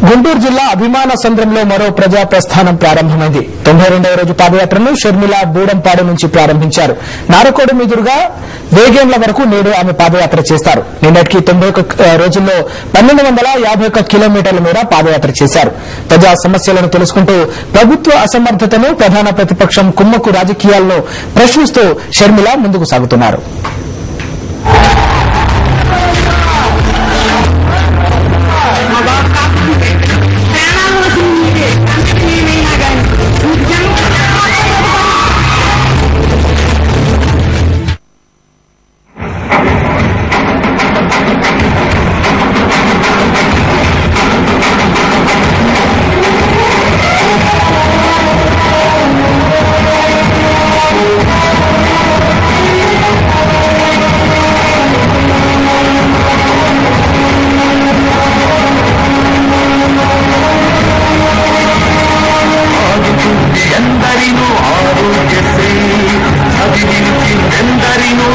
గుంటూరు జిల్లా అభిమాన సంద్రంలో మరో ప్రజా ప్రస్థానం ప్రారంభమైంది. 92వ రోజు పాదయాత్రను షర్మిల బూడంపాడు నుంచి ప్రారంభించారు. నారకోడు మీదుగా వేగేంల వరకు నేడు ఆమె పాదయాత్ర చేస్తారు. నిన్నటికి 91 రోజుల్లో 1251 కిలోమీటర్ల మేర పాదయాత్ర చేశారు. ప్రజా సమస్యలను తెలుసుకుంటూ ప్రభుత్వ అసమర్థతను, ప్రధాన ప్రతిపక్షం కుమ్మక్కు రాజకీయాలను ప్రశ్నిస్తూ షర్మిల ముందుకు సాగుతున్నారు. ఎందరినో ఆరోగ్యశ్రీ అభివృద్ధి ఎందరినో